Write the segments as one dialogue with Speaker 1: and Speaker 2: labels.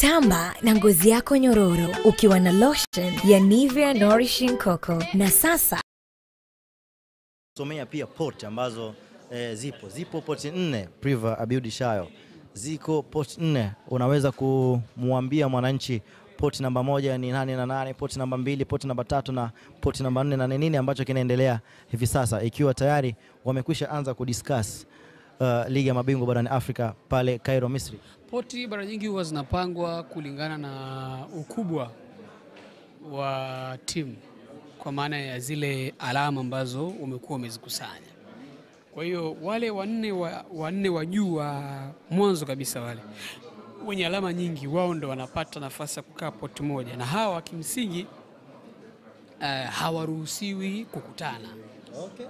Speaker 1: Tamba na ngozi yako nyororo ukiwa na lotion ya Nivea Nourishing Coco. Na sasa
Speaker 2: somea pia port ambazo zipo port 4 Priva Abiudi Shayo. Ziko port 4, unaweza kumwambia mwananchi port namba 1 ni nani na nani, port namba 2, port namba 3 na port namba 4 na nini ambacho kinaendelea hivi sasa, ikiwa tayari wamekwisha anza kudiscuss ligi ya mabingwa barani Afrika pale Cairo, Misri.
Speaker 3: Poti mara nyingi huwa zinapangwa kulingana na ukubwa wa timu, kwa maana ya zile alama ambazo umekuwa umezikusanya. Kwa hiyo wale wanne wa juu wa mwanzo kabisa, wale wenye alama nyingi, wao ndio wanapata nafasi ya kukaa poti moja, na hawa kimsingi hawaruhusiwi kukutana.
Speaker 2: Okay.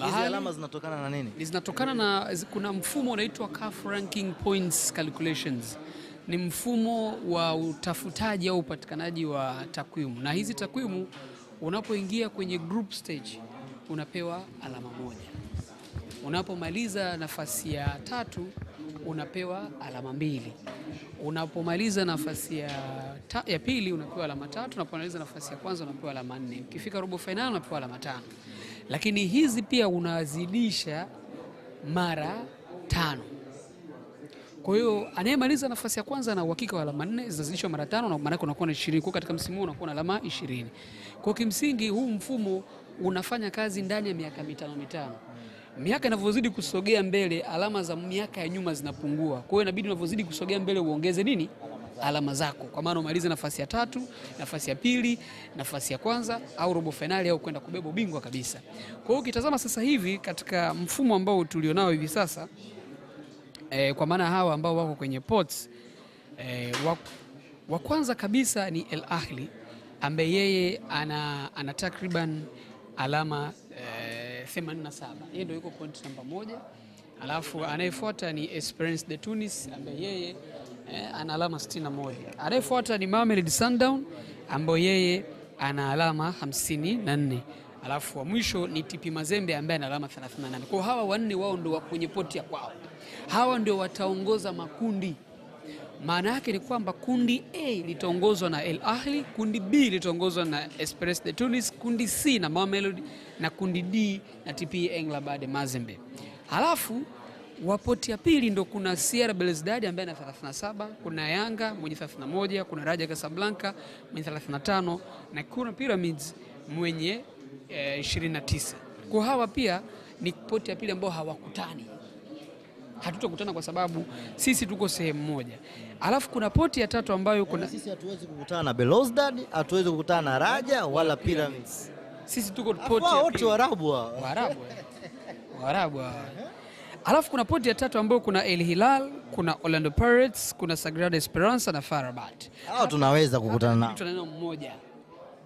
Speaker 3: Hizi
Speaker 2: alama zinatokana na nini?
Speaker 3: Zinatokana na kuna mfumo unaitwa CAF Ranking Points Calculations. Ni mfumo wa utafutaji au upatikanaji wa takwimu. Na hizi takwimu unapoingia kwenye group stage unapewa alama 1. Unapomaliza nafasi ya 3 unapewa alama 2. Unapomaliza nafasi ya pili unapewa alama 3, unapomaliza nafasi ya kwanza unapewa alama 4. Ukifika robo final unapewa alama 5. Lakini hizi pia unazidisha mara 5. Kwa hiyo anayemaliza nafasi ya kwanza na uhakika wa alama 4 zinazidishwa mara 5, na maana unakuwa na 20. Kwa katika msimu unakuwa na alama 20. Kwa kimsingi huu mfumo unafanya kazi ndani ya miaka 5. Miaka inavyozidi kusogea mbele, alama za miaka ya nyuma zinapungua. Kwa hiyo inabidi unavyozidi kusogea mbele uongeze nini? Alama zako. Kwa maana umalize nafasi ya 3, nafasi ya 2, nafasi ya kwanza au robo finali au kwenda kubeba ubingwa kabisa. Kwa hiyo ukitazama sasa hivi katika mfumo ambao tulionao hivi sasa, kwa maana hawa ambao wako kwenye pots, wa kwanza kabisa ni El Ahly, ambaye yeye ana takriban alama 87. Yeye ndio yuko point namba 1. Alafu anayefuata ni Esperance de Tunis, ambaye yeye ana alama 61. Anayefuata ni Mamelodi Sundowns, ambaye yeye ana alama 54. Alafu wa mwisho ni TP Mazembe, ambaye ana alama 38. Kwa hawa wanne wao ndio kwenye poti ya kwao. Hawa ndio wataongoza makundi. Maana yake ni kwamba kundi A litaongozwa na El Ahly, kundi B litaongozwa na Esperance de Tunis, kundi C na Mamelodi, na kundi D na TP Mazembe. Halafu wapoti ya pili ndo kuna Sierra Belouizdad ambaye ana 37, kuna Yanga mwenye 31, kuna Raja Casablanca mwenye 35, na kuna Pyramids mwenye 29. Kwa hawa pia ni poti ya pili ambao hawakutani. Hatutokutana kwa sababu sisi tuko sehemu moja. Alafu kuna poti ya 3 ambayo kuna
Speaker 2: sisi hatuwezi kukutana na Belouizdad, hatuwezi kukutana na Raja wala Pyramids.
Speaker 3: Sisi tuko poti ya
Speaker 2: wote
Speaker 3: Waarabu. Alafu kuna poti ya 3 ambayo kuna El Hilal, kuna Orlando Pirates, kuna Sagrada Esperanza na FAR Rabat.
Speaker 2: Hao tunaweza kukutana nao.
Speaker 3: Tunanao mmoja.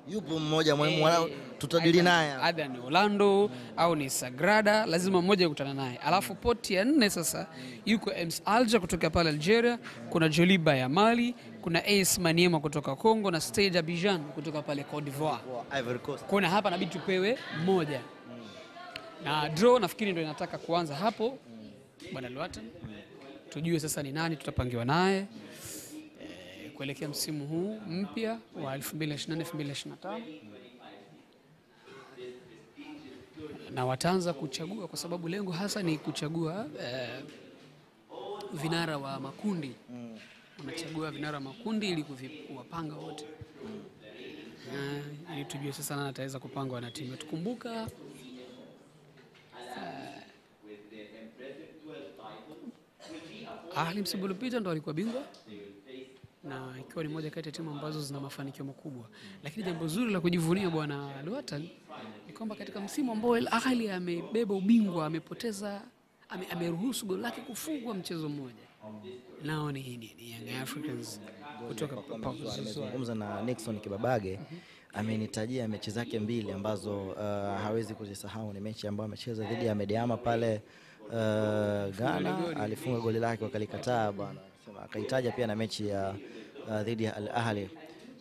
Speaker 2: Yupo mmoja muhimu tutadili naye.
Speaker 3: Aidha ni Orlando au ni Sagrada, lazima mmoja kukutana naye. Alafu poti ya 4 sasa yuko MS Alger kutoka pale Algeria, kuna Joliba ya Mali, kuna AS Maniema kutoka Kongo na Stade Abidjan kutoka pale Cote d'Ivoire.
Speaker 2: Ivory Coast.
Speaker 3: Kuna hapa inabidi tupewe mmoja. Na draw nafikiri ndio inataka kuanza hapo. Bwana Luatan. Tujue sasa ni nani tutapangiwa naye kuelekea msimu huu mpya wa 2024-2025. Na wataanza kuchagua, kwa sababu lengo hasa ni kuchagua vinara wa makundi. Wanachagua vinara wa makundi ili kuwapanga wote. Ili tujue sasa nani ataweza kupangwa na timu. Tukumbuka Ahly msimu uliopita ndo alikuwa bingwa, na ikiwa ni moja kati ya timu ambazo zina mafanikio makubwa. Lakini jambo zuri la kujivunia bwana Luatan ni kwamba katika msimu ambao El Ahly amebeba ubingwa, ameruhusu goli lake kufungwa mchezo mmoja. Nao ni Young Africans kutoka
Speaker 2: nimezungumza na Nixon Kibabage. Amenitajia mechi zake 2 ambazo hawezi kuzisahau. Ni mechi ambayo amecheza dhidi ya Mediama pale Ghana, alifunga goli lake wakalikataa bwana. Sema akahitaja pia na mechi ya dhidi ya Al Ahly.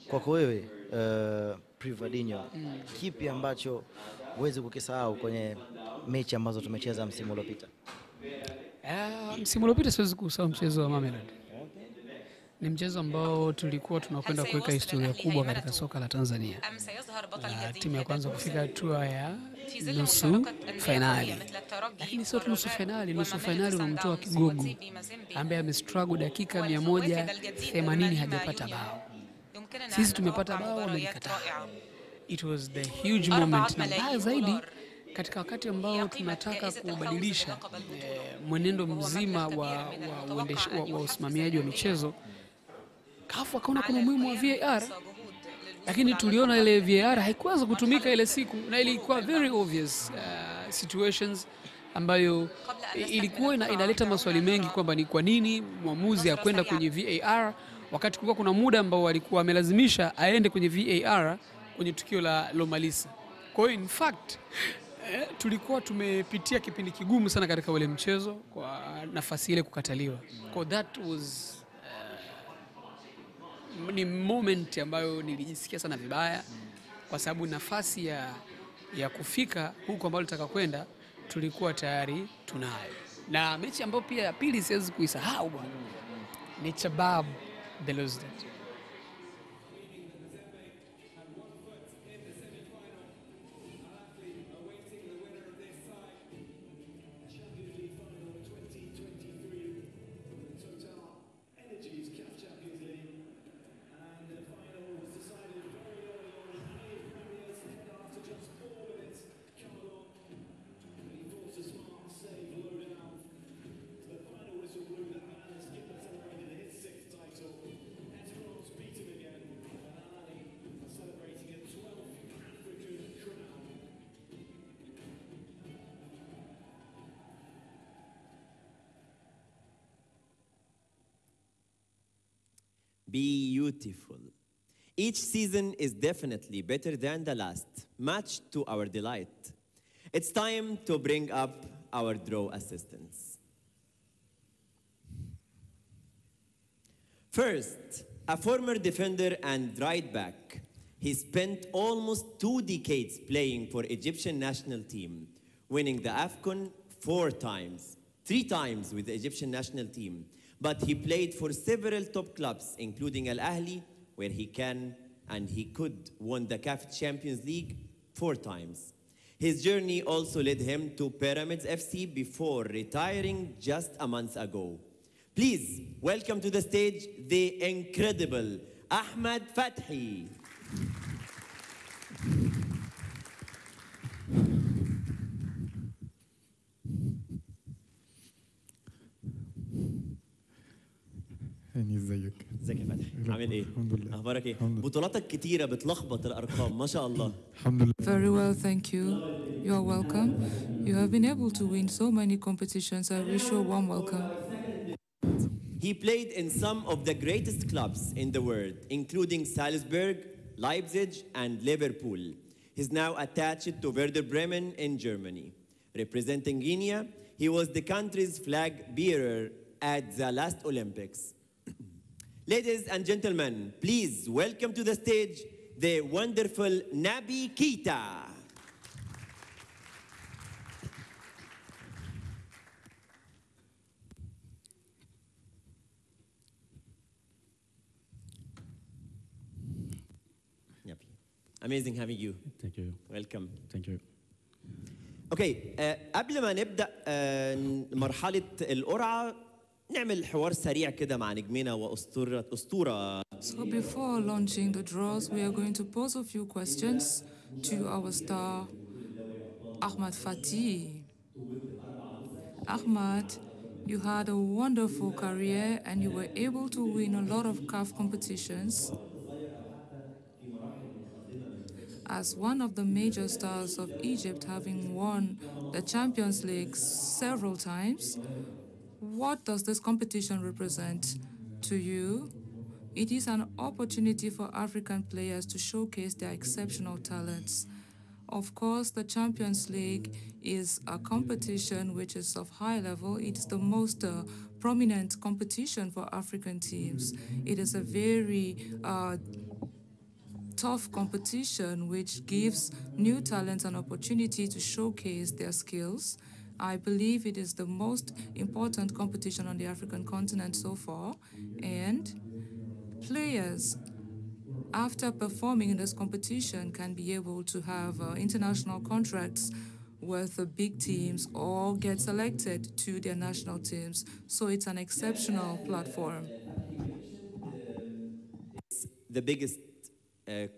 Speaker 2: Kwako wewe Privadinho, kipi ambacho huwezi kukisahau kwenye mechi ambazo tumecheza msimu uliopita?
Speaker 3: Msimu uliopita siwezi kusahau mchezo wa Mamelodi. Ni mchezo ambao tulikuwa tunakwenda kuweka historia kubwa katika soka la Tanzania. Timu ya kwanza kufika hatua ya nusu fainali. Lakini sio nusu fainali unamtoa kigogo ambaye amestruggle dakika 180 hajapata bao. Sisi tumepata bao, wamejikataa. It was the huge moment, na mbaya zaidi katika wakati ambao tunataka kubadilisha mwenendo mzima wa usimamiaji wa michezo. CAF akaona kuna umuhimu wa VAR, lakini tuliona ile VAR haikuweza kutumika ile siku, na ilikuwa very obvious situations ambayo ilikuwa inaleta maswali mengi kwamba ni kwa nini mwamuzi akwenda kwenye VAR wakati kulikuwa kuna muda ambao walikuwa amelazimisha aende kwenye VAR kwenye tukio la Lomalisa. Kwa hiyo in fact tulikuwa tumepitia kipindi kigumu sana katika ule mchezo kwa nafasi ile kukataliwa. Kwa that was ni moment ambayo nilijisikia sana vibaya, kwa sababu nafasi ya kufika huko ambao tutaka kwenda tulikuwa tayari tunayo. Na mechi ambayo pia ya pili siwezi kuisahau bwana, ni Chabab Belouizdad.
Speaker 4: Beautiful. Each season is definitely better than the last, much to our delight. It's time to bring up our draw assistants. First, a former defender and right back. He spent almost 2 decades playing for Egyptian national team, winning the AFCON 4 times, 3 times with the Egyptian national team. But he played for several top clubs, including Al Ahly, where he can and he could won the CAF Champions League 4 times. His journey also led him to Pyramids FC before retiring just a month ago. Please welcome to the stage the incredible Ahmed Fathi.
Speaker 5: ازيك
Speaker 4: يا فتحي عامل ايه؟
Speaker 5: الحمد لله.
Speaker 4: اخبارك ايه؟ بطولاتك كتيره بتلخبط الارقام ما شاء الله.
Speaker 5: الحمد لله.
Speaker 6: Very well, thank you. You are welcome. You have been able to win so many competitions. I wish you a warm welcome.
Speaker 4: He played in some of the greatest clubs in the world, including Salzburg, Leipzig, and Liverpool. He's now attached to Werder Bremen in Germany. Representing Guinea, he was the country's flag bearer at the last Olympics. Ladies and gentlemen, please welcome to the stage the wonderful Naby Keita. Naby, amazing having you.
Speaker 5: Thank you.
Speaker 4: Welcome.
Speaker 5: Thank you.
Speaker 4: اوكي قبل ما نبدا مرحله القرعه نعمل حوار سريع كده مع نجمنا واسطوره.
Speaker 6: So before launching the draws, we are going to pose a few questions to our star, Ahmed Fathi. Ahmed, you had a wonderful career and you were able to win a lot of CAF competitions. As one of the major stars of Egypt, having won the Champions League several times, what does this competition represent to you? It is an opportunity for African players to showcase their exceptional talents. Of course, the Champions League is a competition which is of high level. It is the most prominent competition for African teams. It is a very tough competition which gives new talents an opportunity to showcase their skills. I believe it is the most important competition on the African continent so far, and players, after performing in this competition, can be able to have international contracts with the big teams or get selected to their national teams. So it's an exceptional platform.
Speaker 4: It's the biggest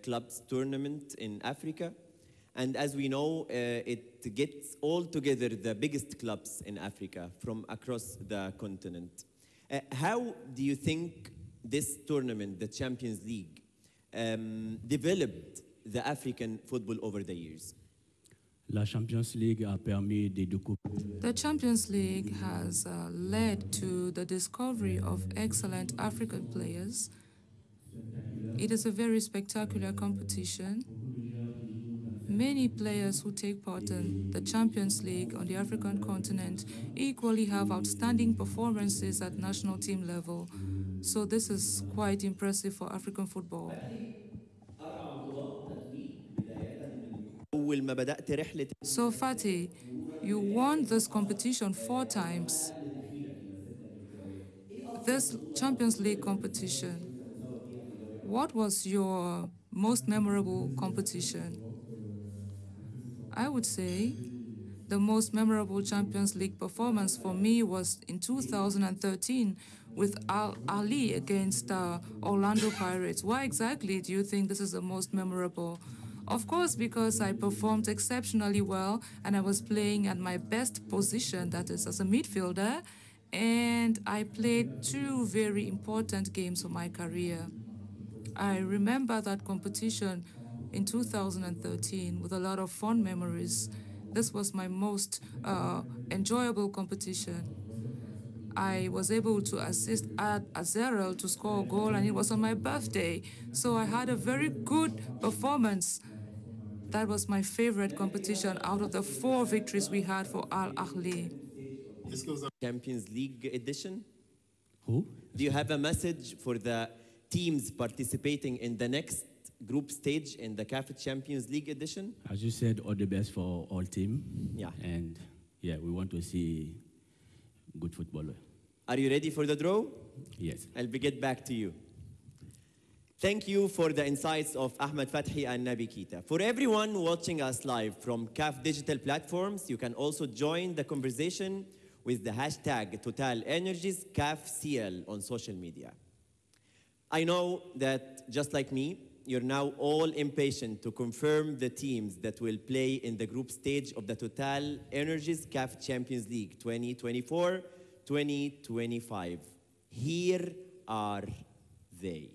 Speaker 4: clubs tournament in Africa. And as we know, it gets all together the biggest clubs in Africa from across the continent. How do you think this tournament, the Champions League, developed the African football over the years?
Speaker 5: La Champions League a permis de découvrir.
Speaker 6: The Champions League has led to the discovery of excellent African players. It is a very spectacular competition. Many players who take part in the Champions League on the African continent equally have outstanding performances at national team level. So this is quite impressive for African football. So Fatih, you won this competition 4 times. This Champions League competition, what was your most memorable competition? I would say the most memorable Champions League performance for me was in 2013 with Al Ahly against Orlando Pirates. Why exactly do you think this is the most memorable? Of course, because I performed exceptionally well and I was playing at my best position, that is as a midfielder, and I played 2 very important games for my career. I remember that competition in 2013 with a lot of fond memories. This was my most enjoyable competition. I was able to assist at Azerel to score a goal, and it was on my birthday. So I had a very good performance. That was my favorite competition out of the 4 victories we had for Al Ahly.
Speaker 4: Champions League edition?
Speaker 5: Who?
Speaker 4: Do you have a message for the teams participating in the next group stage in the CAF Champions League edition?
Speaker 5: As you said, all the best for all team.
Speaker 4: Yeah.
Speaker 5: And yeah, we want to see good football.
Speaker 4: Are you ready for the draw?
Speaker 5: Yes.
Speaker 4: I'll get back to you. Thank you for the insights of Ahmed Fathi and Nabi Keita. For everyone watching us live from CAF digital platforms, you can also join the conversation with the hashtag #TotalEnergiesCAFCL on social media. I know that, just like me, you're now all impatient to confirm the teams that will play in the group stage of the Total Energies CAF Champions League 2024-2025. Here are they.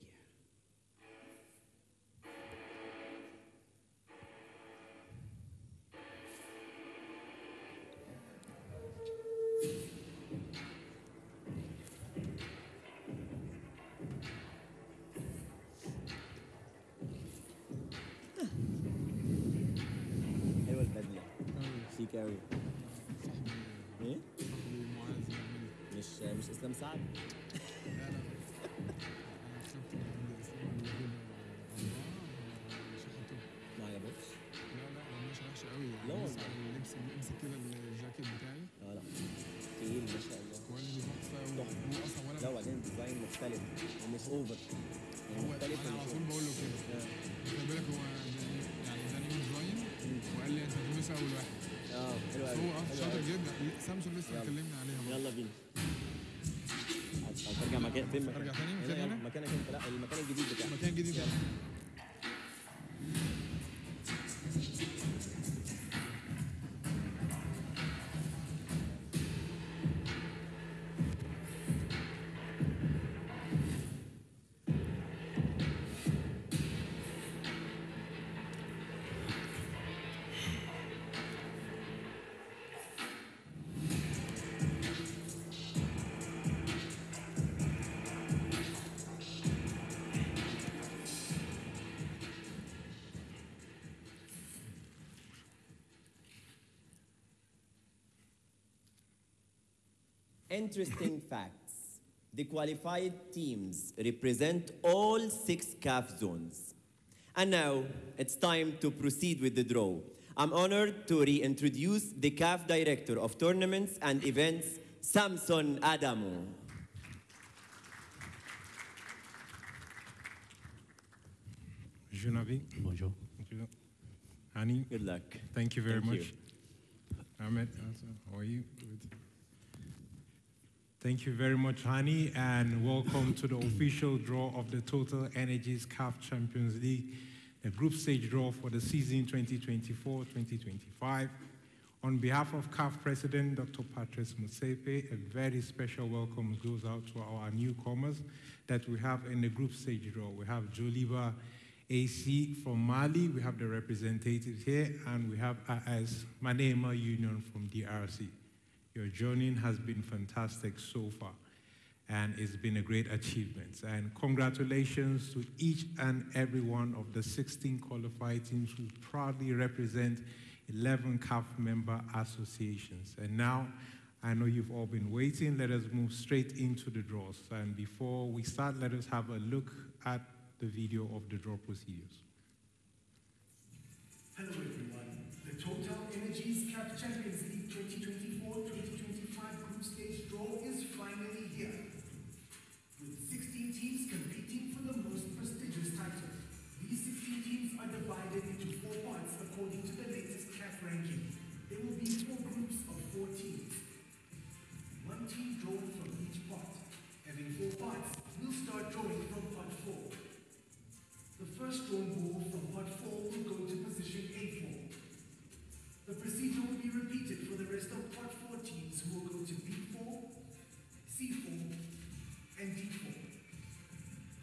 Speaker 4: قوي. ايه؟ مش اسلام سعد؟ ما عجبكش؟
Speaker 7: لا مش وحش قوي.
Speaker 4: لا والله.
Speaker 7: اللبس امسك كده الجاكيت بتاعي.
Speaker 4: لا تقيل ما شاء الله.
Speaker 7: كواليتي تحفه اصلا ولا.
Speaker 4: لا وبعدين ديزاين مختلف ومش اوفر.
Speaker 7: مختلف. انا على طول بقول له كده. خلي بالك هو يعني ده نيو ديزاين وقال لي انت هتلبسها اول واحد.
Speaker 4: حلو قوي.
Speaker 7: هو شاطر جدا. سامسونج لسه اتكلمنا عليها.
Speaker 4: يلا بينا. هترجع مكان فين؟
Speaker 7: ارجع تاني مكان هنا؟
Speaker 4: مكانك انت. لا المكان الجديد بتاعك.
Speaker 7: المكان الجديد ده.
Speaker 4: Interesting facts. The qualified teams represent all 6 CAF zones. And now it's time to proceed with the draw. I'm honored to reintroduce the CAF Director of Tournaments and Events, Samson Adamu.
Speaker 8: Bonjour, Nabi.
Speaker 5: Bonjour.
Speaker 8: Bonjour. Hani.
Speaker 4: Good luck.
Speaker 8: Thank you very
Speaker 4: Thank
Speaker 8: much. Ahmed, how are you? Good. Thank you very much, Hani, and welcome to the official draw of the Total Energies CAF Champions League, the group stage draw for the season 2024-2025. On behalf of CAF President Dr. Patrice Motsepe, a very special welcome goes out to our newcomers that we have in the group stage draw. We have Joliba AC from Mali, we have the representatives here, and we have AS Manema Union from DRC. Your journey has been fantastic so far, and it's been a great achievement. And congratulations to each and every one of the 16 qualified teams who proudly represent 11 CAF member associations. And now, I know you've all been waiting. Let us move straight into the draws. And before we start, let us have a look at the video of the draw procedures.
Speaker 9: Hello everyone. The Total Energies CAF Champions League 2024-2025 group stage draw is finally here. With 16 teams competing for the most prestigious title. These 16 teams are divided into 4 parts according to the latest CAF ranking. There will be 4 groups of 4 teams. 1 team drawn from each part. Having 4 parts, we'll start drawing from part 4. The first drawn ball from part 4 will go to position A4. The procedure will be repeated for the rest of part 4 teams who will go to B4, C4, and D4.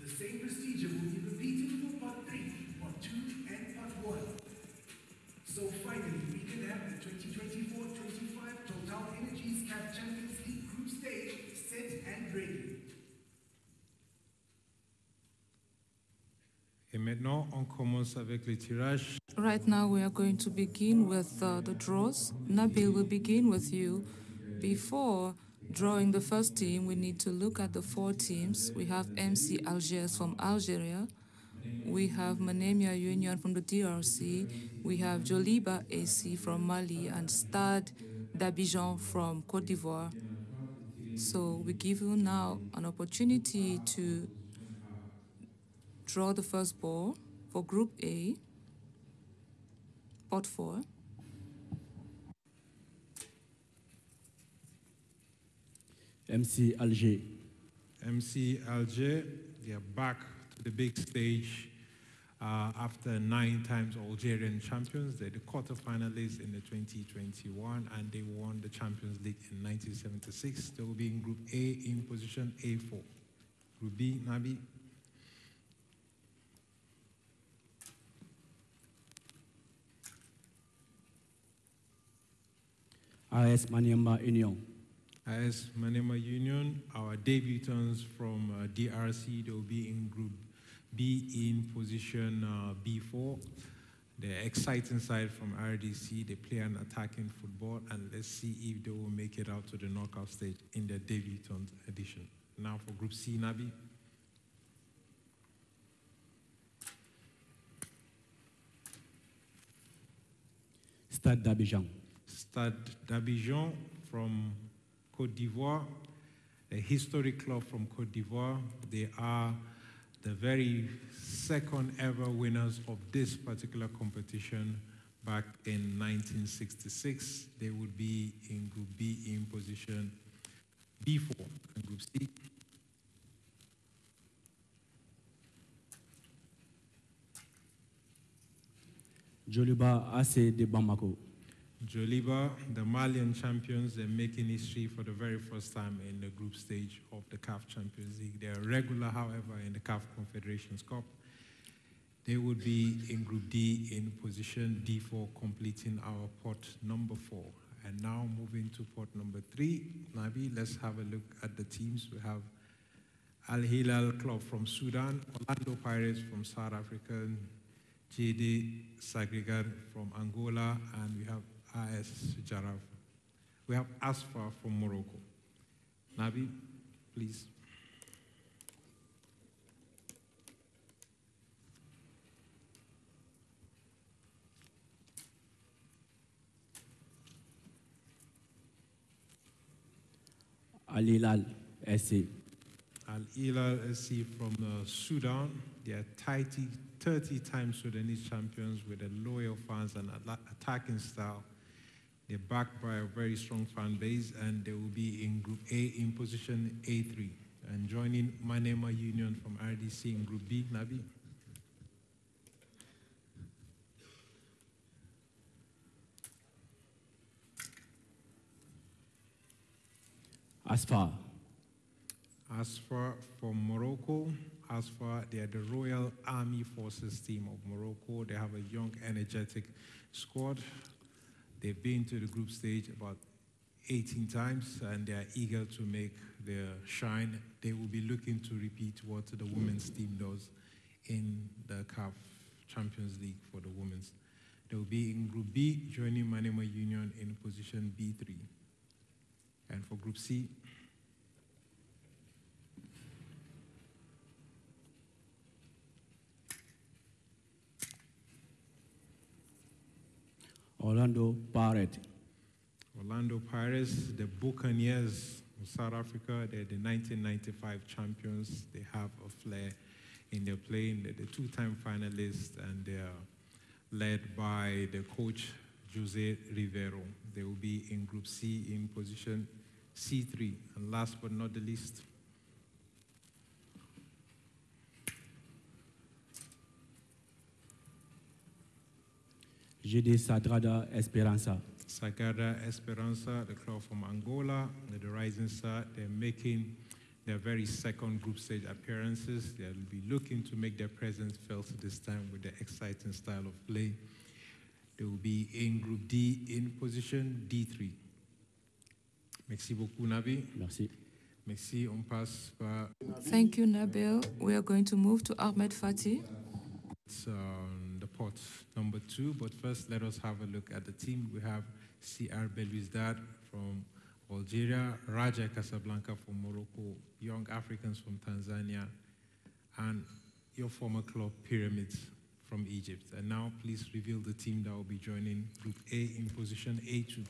Speaker 9: The same procedure will be repeated for part 3, part 2, and part 1. So finally, we can have the 2024-25 Total Energies CAF Champions League group stage set and ready.
Speaker 8: Et maintenant, on commence avec les tirages.
Speaker 6: Right now, we are going to begin with the draws. Nabil will begin with you. Before drawing the first team, we need to look at the 4 teams. We have MC Algiers from Algeria. We have Manemia Union from the DRC. We have Joliba AC from Mali and Stade d'Abidjan from Côte d'Ivoire. So we give you now an opportunity to draw the first ball for Group A, Pot 4.
Speaker 5: MC Alger.
Speaker 8: MC Alger, they are back to the big stage after 9 times Algerian champions. They're the quarterfinalists in the 2021, and they won the Champions League in 1976. They will be in Group A in position A4. Group B, Nabi.
Speaker 5: AS Maniema Union.
Speaker 8: AS Manema Union, our debutants from DRC, they will be in Group B in position B4. The exciting side from RDC, they play an attacking football, and let's see if they will make it out to the knockout stage in their debutant edition. Now for Group C, Nabi.
Speaker 5: Stade d'Abidjan.
Speaker 8: Stade d'Abidjan from Côte d'Ivoire, a historic club from Côte d'Ivoire. They are the very second ever winners of this particular competition back in 1966. They would be in Group B in position B4 and Group C.
Speaker 5: Joliba AC de Bamako.
Speaker 8: Joliba, the Malian champions, they're making history for the very first time in the group stage of the CAF Champions League. They're regular, however, in the CAF Confederations Cup. They would be in Group D in position D4, completing our pot number 4. And now moving to pot number 3. Nabi, let's have a look at the teams. We have Al Hilal Club from Sudan, Orlando Pirates from South Africa, JD Sagregar from Angola, and we have AS Jaraf. We have Asfa from Morocco. Nabi, please.
Speaker 5: Al Hilal SC.
Speaker 8: Al Hilal SC from Sudan. They are 30 30-time Sudanese champions with a loyal fans and attacking style. They're backed by a very strong fan base, and they will be in Group A in position A3. And joining Manema Union from RDC in Group B, Nabi.
Speaker 5: Asfar.
Speaker 8: Asfar from Morocco. Asfar, they are the Royal Army Forces team of Morocco. They have a young, energetic squad. They've been to the group stage about 18 times, and they are eager to make their shine. They will be looking to repeat what the women's team does in the CAF Champions League for the women's. They will be in Group B, joining Manema Union in position B3. And for Group C,
Speaker 5: Orlando Pirates.
Speaker 8: Orlando Pirates, the Buccaneers of South Africa, they're the 1995 champions. They have a flair in their playing. They're the two-time finalists, and they're led by the coach, Jose Rivero. They will be in Group C in position C3. And last but not the least,
Speaker 5: GD Sagrada Esperança.
Speaker 8: Sagrada Esperança, the club from Angola, the Rising Star. They're making their very second group stage appearances. They'll be looking to make their presence felt this time with their exciting style of play. They will be in Group D in position D3. Merci beaucoup, Nabi.
Speaker 5: Merci.
Speaker 8: Merci, on passe par...
Speaker 6: Thank you, Nabil. We are going to move to Ahmed Fati.
Speaker 8: It's the pot number 2, but first let us have a look at the team. We have CR Belouizdad from Algeria, Raja Casablanca from Morocco, Young Africans from Tanzania, and your former club Pyramids from Egypt. And now please reveal the team that will be joining Group A in position A2.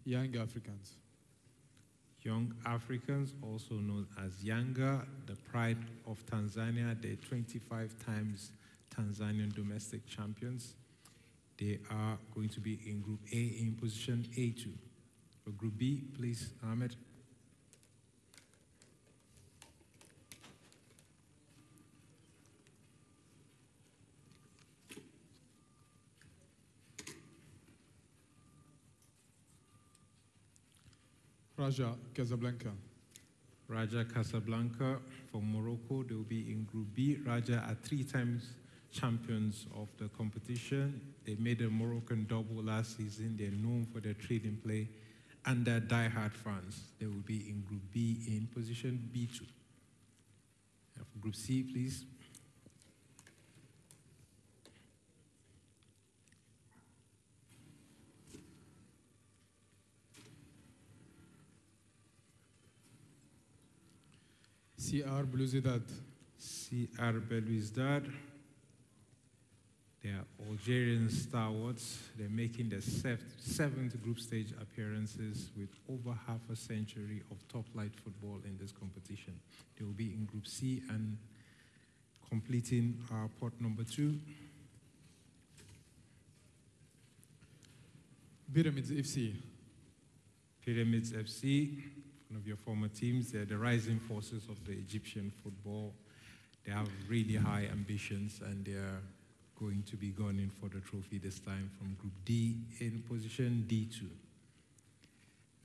Speaker 7: Young Africans.
Speaker 8: Young Africans, also known as Yanga, the pride of Tanzania. They're 25 times Tanzanian domestic champions. They are going to be in Group A in position A2. For Group B, please, Ahmed.
Speaker 7: Raja Casablanca.
Speaker 8: Raja Casablanca from Morocco. They will be in Group B. Raja are 3 times champions of the competition. They made a Moroccan double last season. They're known for their trading play and their die-hard fans. They will be in Group B in position B2. For Group C, please.
Speaker 7: CR Belouizdad.
Speaker 8: CR Belouizdad. They are Algerian stalwarts. They're making their 7th group stage appearances with over half a century of top-flight football in this competition. They will be in Group C and completing our pot number 2.
Speaker 7: Pyramids FC.
Speaker 8: Pyramids FC, one of your former teams. They're the rising forces of the Egyptian football. They have really high ambitions, and they're going to be gunning for the trophy this time from Group D in position D2.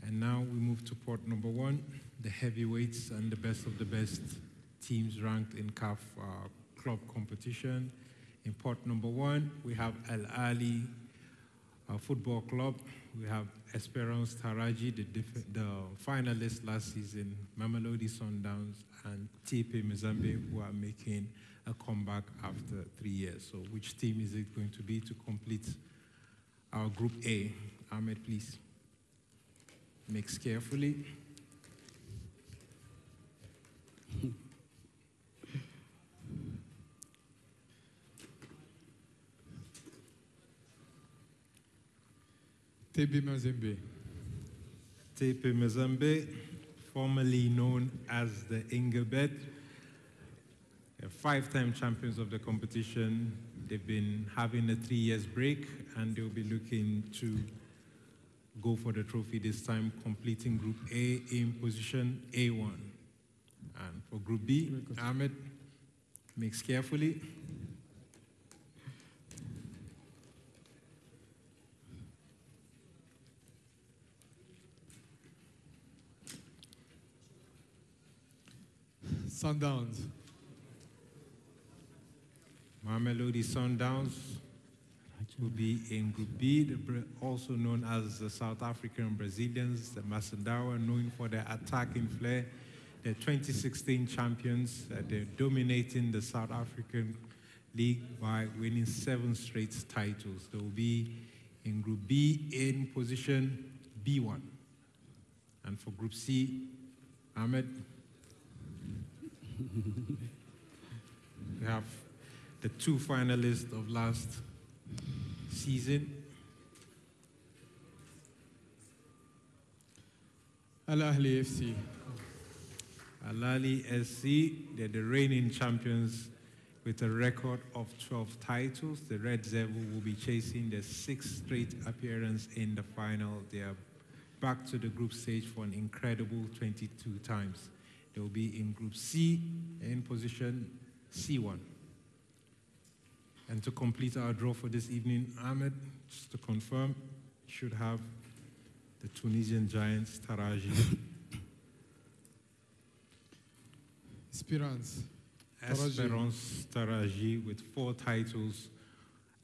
Speaker 8: And now we move to pot number 1, the heavyweights and the best of the best teams ranked in CAF club competition. In pot number 1, we have Al Ahly Football Club. We have Esperance Taraji, the finalist last season, Mamelodi Sundowns, and TP Mazembe, who are making a comeback after 3 years. So which team is it going to be to complete our Group A? Ahmed, please. Mix carefully.
Speaker 7: TP Mazembe.
Speaker 8: TP Mazembe, formerly known as the Ingabet. They're 5-time champions of the competition. They've been having a 3-year break, and they'll be looking to go for the trophy this time, completing Group A in position A1. And for Group B, Ahmed, mix carefully.
Speaker 7: Sundowns.
Speaker 8: Mamelodi Sundowns will be in Group B, also known as the South African Brazilians, the Masandawa, known for their attacking flair. They're 2016 champions. They're dominating the South African League by winning 7 straight titles. They will be in Group B in position B1. And for Group C, Ahmed, we have the 2 finalists of last season.
Speaker 7: Al Ahly FC.
Speaker 8: Al Ahly SC, they're the reigning champions with a record of 12 titles. The Red Devil will be chasing their 6th straight appearance in the final. They are back to the group stage for an incredible 22 times. They will be in Group C in position C1. And to complete our draw for this evening, Ahmed, just to confirm, should have the Tunisian giants, Taraji. Esperance Taraji with 4 titles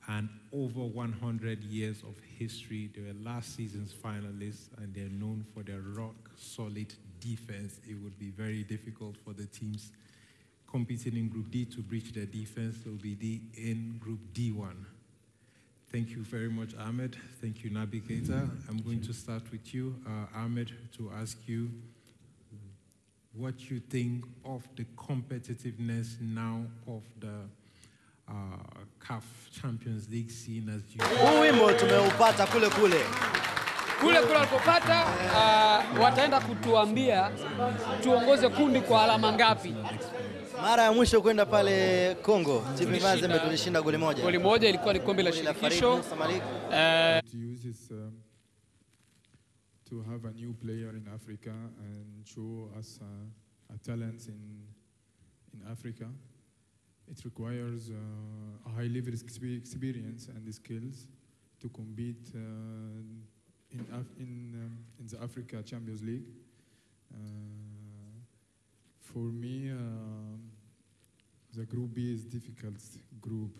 Speaker 8: and over 100 years of history. They were last season's finalists, and they're known for their rock-solid defense. It would be very difficult for the teams competing in Group D to breach their defense. It will be in Group D1. Thank you very much, Ahmed. Thank you, Nabi Keita. I'm going to start with you, Ahmed, to ask you what you think of the competitiveness now of the CAF Champions League scene as you...
Speaker 2: Wimbo tumeupata kule
Speaker 3: walipopata, wataenda kutuambia tuongoze kundi kwa alama ngapi.
Speaker 2: Mara ya mwisho kwenda pale Kongo, TP Mazembe tulishinda goli moja.
Speaker 3: Goli moja ilikuwa ni kombe la shirikisho.
Speaker 7: To have a new player in Africa and show us a talent in Africa. It requires a high level experience and skills to compete in the Africa Champions League. For me, the Group B is difficult group.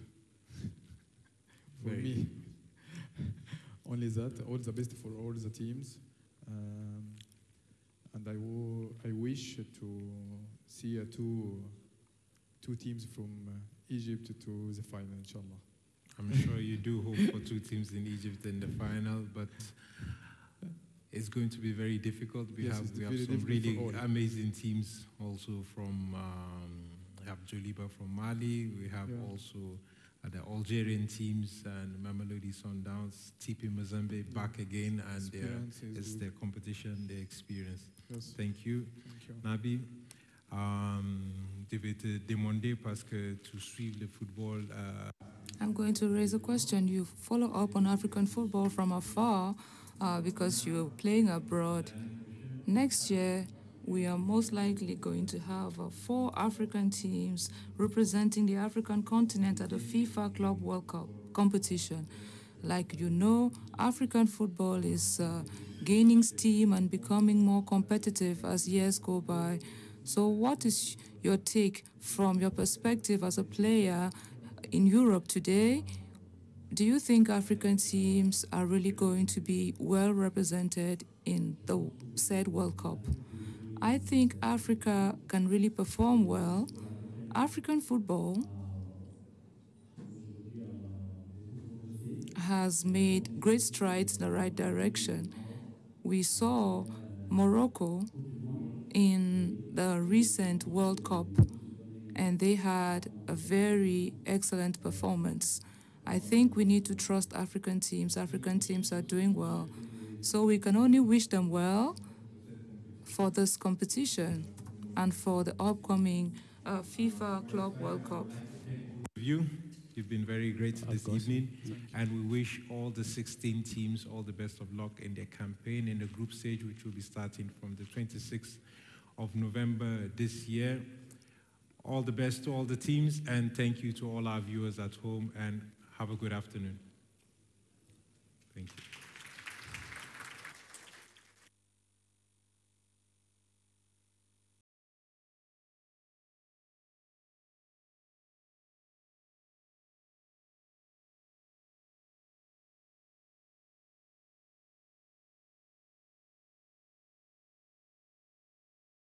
Speaker 7: For me, only that. All the best for all the teams. And I wish to see two teams from Egypt to the final, inshallah.
Speaker 8: I'm sure you do hope for 2 teams in Egypt in the final, but it's going to be very difficult. We have some really amazing teams also from, we have Joliba from Mali, we have also the Algerian teams and Mamelodi Sundowns, TP Mazembe back again, and it's their competition, their experience.
Speaker 7: Yes.
Speaker 8: Thank you. Nabi, je vais te demander parce que tu suis le football.
Speaker 6: I'm going to raise a question. You follow up on African football from afar because you're playing abroad. Next year, we are most likely going to have 4 African teams representing the African continent at the FIFA Club World Cup competition. Like you know, African football is gaining steam and becoming more competitive as years go by. So what is your take from your perspective as a player in Europe today? Do you think African teams are really going to be well represented in the said World Cup? I think Africa can really perform well. African football has made great strides in the right direction. We saw Morocco in the recent World Cup, and they had a very excellent performance. I think we need to trust African teams. African teams are doing well. So we can only wish them well for this competition and for the upcoming FIFA Club World Cup.
Speaker 8: You've been very great this evening, and we wish all the 16 teams all the best of luck in their campaign in the group stage, which will be starting from the 26th of November this year. All the best to all the teams, and thank you to all our viewers at home, and have a good afternoon. Thank you.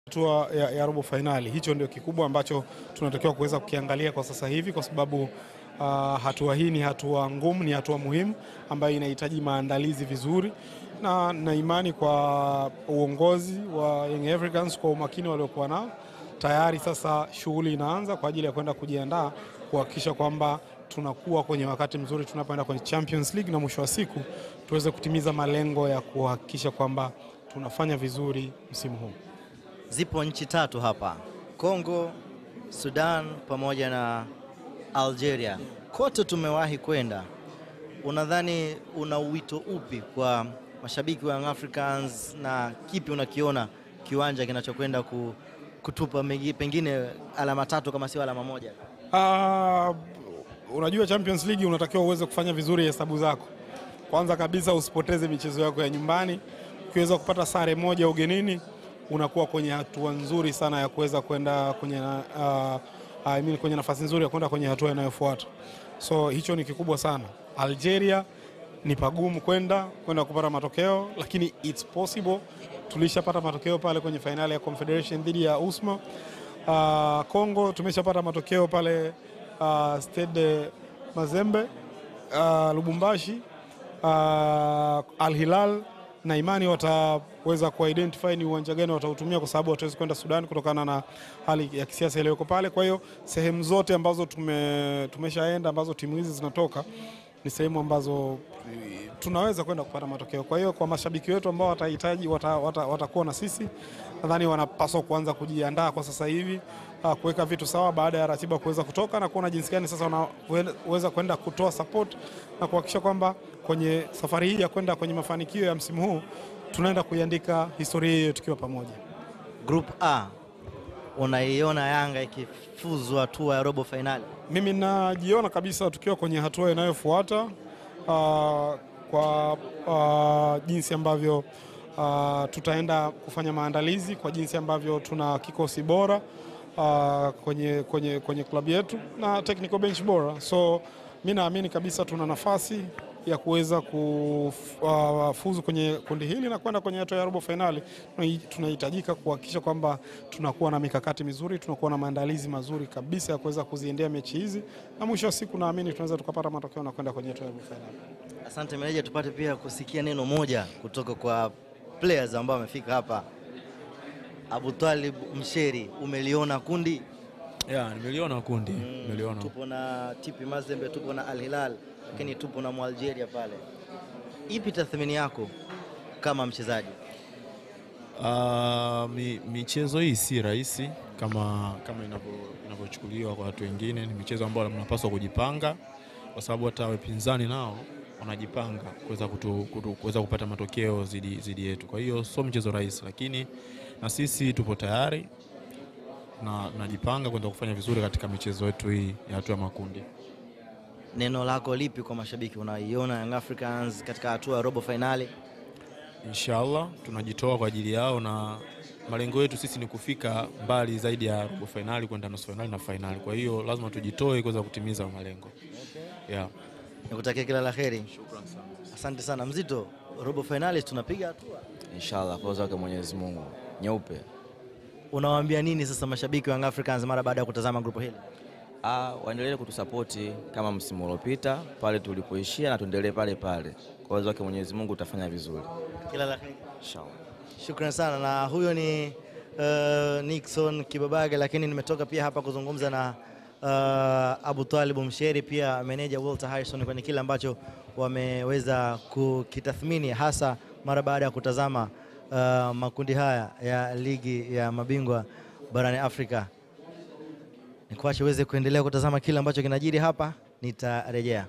Speaker 10: Hatua ya robo finali, hicho ndio kikubwa ambacho tunatakiwa kuweza kukiangalia kwa sasa hivi, kwa sababu hatua hii ni hatua ngumu, ni hatua muhimu ambayo inahitaji maandalizi vizuri, na imani kwa uongozi wa Young Africans kwa umakini waliokuwa nao. Tayari sasa shughuli inaanza kwa ajili ya kwenda kujiandaa kuhakikisha kwamba tunakuwa kwenye wakati mzuri tunapoenda kwenye Champions League, na mwisho wa siku tuweze kutimiza malengo ya kuhakikisha kwamba tunafanya vizuri msimu huu.
Speaker 2: Zipo nchi tatu hapa, Kongo, Sudan pamoja na Algeria. Kote tumewahi kwenda. Unadhani una wito upi kwa mashabiki wa Young Africans, na kipi unakiona kiwanja kinachokwenda kutupa pengine alama tatu kama sio alama moja?
Speaker 10: Unajua Champions League unatakiwa uweze kufanya vizuri hesabu zako. Kwanza kabisa usipoteze michezo yako ya nyumbani. Ukiweza kupata sare moja ugenini, unakuwa kwenye hatua nzuri sana ya kuweza kwenda kwenye kwenye nafasi nzuri ya kwenda kwenye hatua inayofuata. So hicho ni kikubwa sana. Algeria ni pagumu kwenda kupata matokeo, lakini it's possible. Tulishapata matokeo pale kwenye finali ya Confederation dhidi ya USMA. Kongo tumeshapata matokeo pale Stade Mazembe, Lubumbashi, Al Hilal, na imani wataweza kuidentify ni uwanja gani watautumia, kwa sababu wataweza kwenda Sudan kutokana na hali ya kisiasa iliyoko pale. Kwa hiyo sehemu zote ambazo tumeshaenda, ambazo timu hizi zinatoka, ni sehemu ambazo tunaweza kwenda kupata matokeo. Kwa hiyo kwa mashabiki wetu ambao watahitaji watakuwa na sisi, nadhani wanapaswa kuanza kujiandaa kwa sasa hivi, kuweka vitu sawa baada ya ratiba kuweza kutoka, na kuona jinsi gani sasa wanaweza kwenda kutoa support na kuhakikisha kwamba kwenye safari hii ya kwenda kwenye mafanikio ya msimu huu tunaenda kuiandika historia hiyo tukiwa pamoja.
Speaker 2: Group A, unaiona Yanga ikifuzu hatua ya robo finali?
Speaker 10: Mimi najiona kabisa tukiwa kwenye hatua inayofuata, kwa jinsi ambavyo tutaenda kufanya maandalizi, kwa jinsi ambavyo tuna kikosi bora kwenye klabu yetu na technical bench bora. So mimi naamini kabisa tuna nafasi ya kuweza kufuzu kwenye kundi hili na kwenda kwenye hatua ya robo finali. Tunahitajika kuhakikisha kwamba tunakuwa na mikakati mizuri, tunakuwa na maandalizi mazuri kabisa ya kuweza kuziendea mechi hizi, na mwisho wa siku naamini tunaweza tukapata matokeo na kwenda kwenye hatua ya robo finali.
Speaker 2: Asante meneja, tupate pia kusikia neno moja kutoka kwa players ambao wamefika hapa. Abu Talib Msheri, umeliona kundi?
Speaker 11: Yeah, nimeliona kundi. Nimeliona.
Speaker 2: Tupo na TP Mazembe, tupo na Al Hilal, lakini tupo na Algeria pale. Ipi tathmini yako kama mchezaji?
Speaker 11: Michezo hii si rahisi kama inavyochukuliwa kwa watu wengine. Ni michezo ambayo mnapaswa kujipanga, kwa sababu hata wapinzani nao wanajipanga kuweza kupata matokeo zidi yetu. Kwa hiyo sio mchezo rahisi, lakini na sisi tupo tayari na najipanga kwenda kufanya vizuri katika michezo yetu hii ya hatua ya makundi.
Speaker 2: Neno lako lipi kwa mashabiki unaiona Young Africans katika hatua ya robo finali?
Speaker 11: Inshallah tunajitoa kwa ajili yao, na malengo yetu sisi ni kufika mbali zaidi ya robo finali kwenda nusu finali na finali. Kwa hiyo lazima tujitoe kuweza kutimiza malengo. Yeah.
Speaker 2: Nikutakia kila laheri.
Speaker 11: Shukrani sana.
Speaker 2: Asante sana Mzito. Robo finali tunapiga hatua
Speaker 12: inshallah kwa uwezo wa Mwenyezi Mungu. Nyeupe.
Speaker 2: Unawaambia nini sasa mashabiki wa Young Africans mara baada ya kutazama grupu hili?
Speaker 12: Waendelee kutusapoti kama msimu uliopita pale tulipoishia, na tuendelee pale pale. Kwa uwezo wa Mwenyezi Mungu utafanya vizuri.
Speaker 2: Kila la heri.
Speaker 12: Inshallah.
Speaker 2: Shukrani sana. Na huyo ni Nixon Kibabage, lakini nimetoka pia hapa kuzungumza na Abu Talib Msheri, pia meneja Walter Harrison kwenye kile ambacho wameweza kukitathmini hasa mara baada ya kutazama makundi haya ya ligi ya mabingwa barani Afrika. Nikuache uweze kuendelea kutazama kile ambacho kinajiri hapa, nitarejea.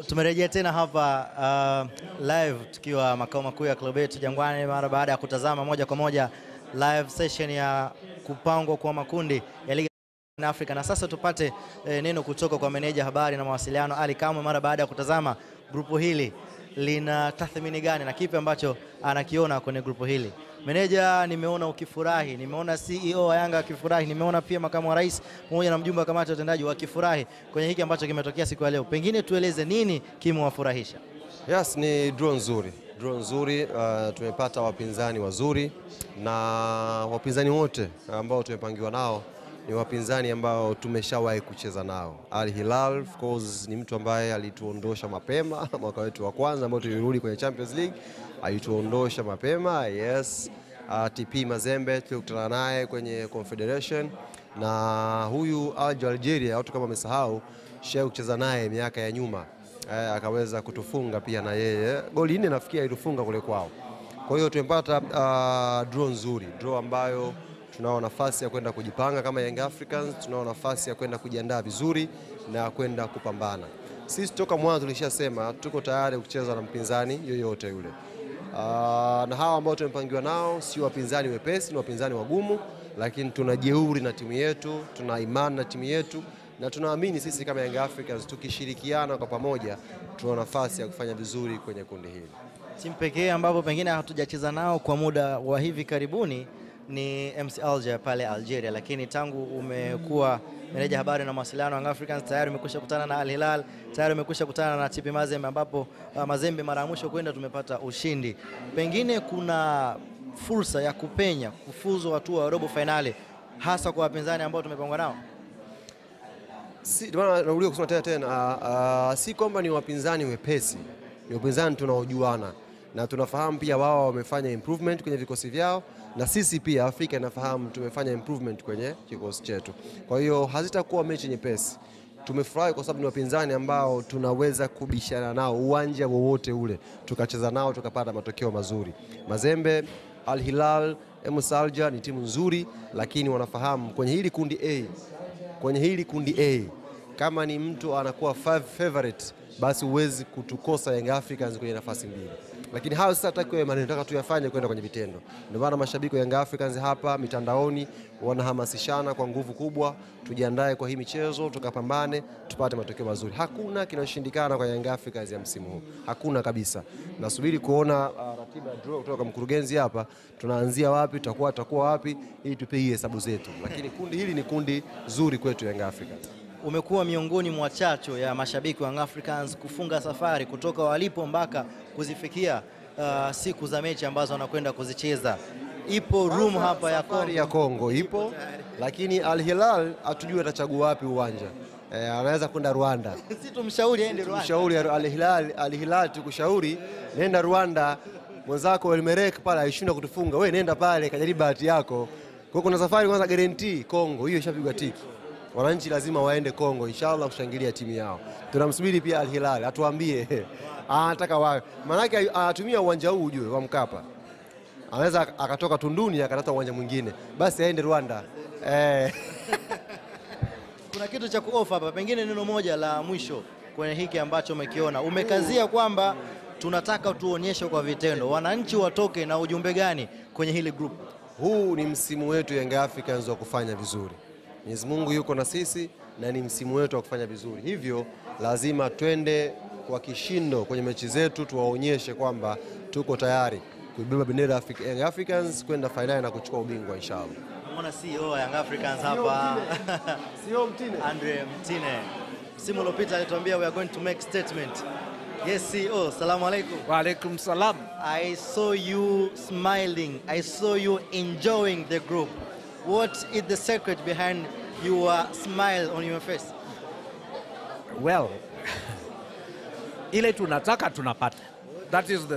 Speaker 2: Tumerejea tena hapa live tukiwa makao makuu ya klabu yetu Jangwani mara baada ya kutazama moja kwa moja live session ya kupangwa kwa makundi ya ligi ya Afrika. Na sasa tupate neno kutoka kwa meneja habari na mawasiliano Ali Kamwe mara baada ya kutazama grupu hili lina tathmini gani na kipi ambacho anakiona kwenye grupu hili. Meneja, nimeona ukifurahi, nimeona CEO wa Yanga akifurahi, nimeona pia makamu wa rais pamoja na mjumbe wa kamati ya utendaji wakifurahi kwenye hiki ambacho kimetokea siku ya leo. Pengine tueleze nini kimewafurahisha?
Speaker 13: Yes, ni draw nzuri. Draw nzuri, tumepata wapinzani wazuri na wapinzani wote ambao tumepangiwa nao ni wapinzani ambao tumeshawahi kucheza nao. Al Hilal of course ni mtu ambaye alituondosha mapema mwaka wetu wa kwanza ambao tulirudi kwenye Champions League, alituondosha mapema. Yes, TP Mazembe tulikutana naye kwenye Confederation, na huyu Algeria watu kama wamesahau shehe kucheza naye miaka ya nyuma. Akaweza kutufunga pia na yeye goli 4 nafikia ilifunga kule kwao. Kwa hiyo tumepata draw nzuri, draw ambayo tunao nafasi ya kwenda kujipanga kama Young Africans, tunao nafasi ya kwenda kujiandaa vizuri na kwenda kupambana. Sisi toka mwanzo tulishasema tuko tayari kucheza na mpinzani yoyote yule. Na hawa ambao tumepangiwa nao si wapinzani wepesi, ni wapinzani wagumu, lakini tuna jeuri na timu yetu, tuna imani na timu yetu, na tunaamini sisi kama Young Africans tukishirikiana kwa pamoja tuna nafasi ya kufanya vizuri kwenye kundi hili.
Speaker 2: Timu pekee ambapo pengine hatujacheza nao kwa muda wa hivi karibuni ni MC Alger pale Algeria, lakini tangu umekuwa meneja habari na mawasiliano Young Africans tayari umekwisha kutana na Al Hilal, tayari umekwisha kutana na TP Mazembe, ambapo Mazembe mara ya mwisho kwenda tumepata ushindi. Pengine kuna fursa ya kupenya kufuzu hatua ya robo finali hasa kwa wapinzani ambao tumepangwa nao?
Speaker 13: Si narudia kusema tena, si kwamba ni wapinzani wepesi, ni wapinzani tunaojuana na tunafahamu pia wao wamefanya improvement kwenye vikosi vyao, na sisi pia Afrika inafahamu tumefanya improvement kwenye kikosi chetu. Kwa hiyo hazitakuwa mechi nyepesi. Tumefurahi kwa sababu ni wapinzani ambao tunaweza kubishana nao uwanja wowote ule, tukacheza nao tukapata matokeo mazuri. Mazembe, Al Hilal, MC Alger ni timu nzuri, lakini wanafahamu kwenye hili kundi A, kama ni mtu anakuwa favorite, basi huwezi kutukosa Young Africans kwenye nafasi mbili. Lakini hao sasa takiwe maneno, nataka tuyafanye kwenda kwenye vitendo. Ndio maana mashabiki wa Young Africans hapa mitandaoni wanahamasishana kwa nguvu kubwa, tujiandae kwa hii michezo, tukapambane, tupate matokeo mazuri. Hakuna kinachoshindikana kwa Young Africans ya msimu huu. Hakuna kabisa. Nasubiri kuona ratiba ya draw kutoka mkurugenzi hapa, tunaanzia wapi, tutakuwa wapi ili tupige hesabu zetu. Lakini kundi hili ni kundi zuri kwetu Young Africans.
Speaker 2: Umekuwa miongoni mwa chacho ya mashabiki wa Young Africans kufunga safari kutoka walipo mpaka kuzifikia siku za mechi ambazo wanakwenda kuzicheza. Ipo room hapa ya
Speaker 13: Kongo ipo, lakini Al Hilal hatujui atachagua wapi uwanja. Anaweza kwenda Rwanda.
Speaker 2: Si tumshauri aende Rwanda.
Speaker 13: Tumshauri Al Hilal tukushauri nenda Rwanda. Mwenzako Elmerek pale aishinda kutufunga. Wewe nenda pale kajaribu bahati yako. Kwa kuna safari kwanza guarantee Kongo, hiyo ishapigwa tiki. Wananchi lazima waende Kongo inshallah kushangilia timu yao. Tunamsubiri pia Al Hilal atuambie anataka wapi. Maana yake anatumia uwanja huu ujue wa Mkapa. Anaweza akatoka Tunduni akatata uwanja mwingine. Basi aende Rwanda.
Speaker 2: Kuna kitu cha kuofa hapa, pengine neno moja la mwisho kwenye hiki ambacho umekiona. Umekazia kwamba tunataka tuonyeshe kwa vitendo. Wananchi watoke na ujumbe gani kwenye hili group?
Speaker 13: Huu ni msimu wetu Young Africans wa kufanya vizuri. Mwenyezi Mungu yuko na sisi na ni msimu wetu wa kufanya vizuri. Hivyo lazima twende kwa kishindo kwenye mechi zetu, tuwaonyeshe kwamba tuko tayari kuibeba bendera ya Young Africans kwenda finali na kuchukua ubingwa inshallah.
Speaker 2: Unaona CEO wa Young Africans hapa.
Speaker 13: CEO Mtine.
Speaker 2: Andre Mtine. Msimu uliopita alituambia we are going to make statement. Yes CEO, salamu alaikum.
Speaker 14: Wa alaikum salam.
Speaker 2: I saw you smiling. I saw you enjoying the group. What is the secret behind your smile on your face?
Speaker 14: Well, ile tunataka tunapata. That is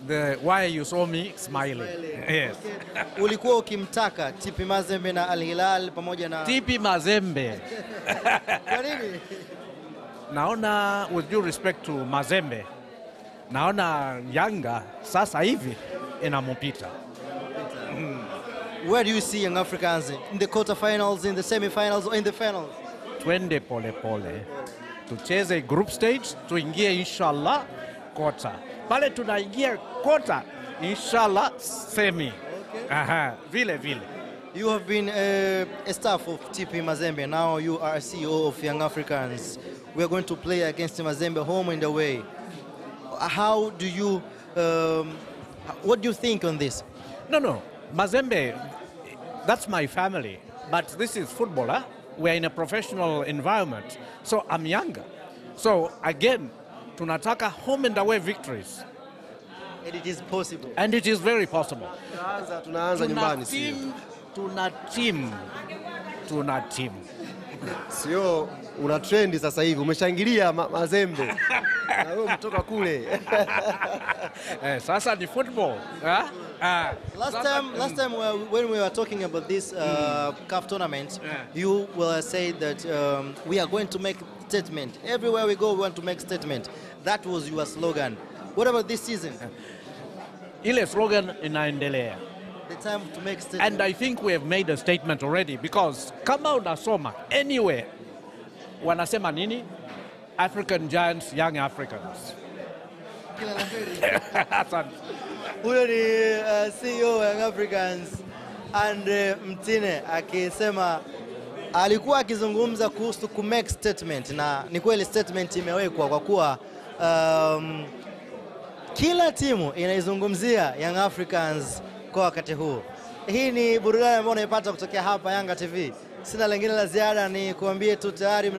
Speaker 14: the why you saw me smiling. Yes.
Speaker 2: Okay. Ulikuwa ukimtaka TP Mazembe na Al Hilal pamoja na
Speaker 14: TP Mazembe.
Speaker 2: Kwa nini?
Speaker 14: Naona with due respect to Mazembe, naona Yanga sasa hivi inampita.
Speaker 2: Where do you see Young Africans in the quarterfinals, in the semi-finals, or in the finals?
Speaker 14: Twende pole pole. Tucheze group stage, tuingie inshallah quarter. Pale tunaingia quarter, inshallah semi.
Speaker 2: Okay.
Speaker 14: Vile.
Speaker 2: You have been a staff of TP Mazembe. Now you are CEO of Young Africans. We are going to play against Mazembe home and away. How do you, what do you think on this?
Speaker 14: No. Mazembe, that's my family. But this is football. Huh? We're in a professional environment. So I'm younger. So again, tunataka home and away victories.
Speaker 2: And it is possible.
Speaker 14: And it is very possible.
Speaker 13: Tunaanza nyumbani sio.
Speaker 14: Tuna team.
Speaker 13: Sio una trendi sasa hivi umeshangilia Mazembe. Na wewe umetoka kule.
Speaker 14: Sasa ni football.
Speaker 2: Last time when we were talking about this CAF tournament, you will say that we are going to make statement. Everywhere we go, we want to make statement. That was your slogan. What about this season?
Speaker 14: Ile slogan inaendelea.
Speaker 2: The time to make statement.
Speaker 14: And I think we have made a statement already because kama unasoma anywhere wanasema nini? African Giants, Young Africans.
Speaker 2: Huyo ni CEO wa Young Africans, Andre Mtine akisema alikuwa akizungumza kuhusu ku make statement, na ni kweli statement imewekwa kwa kuwa kila timu inaizungumzia Young Africans kwa wakati huu. Hii ni burudani ambayo unaipata kutokea hapa Yanga TV. Sina lingine la ziada, ni kuambie tu tayari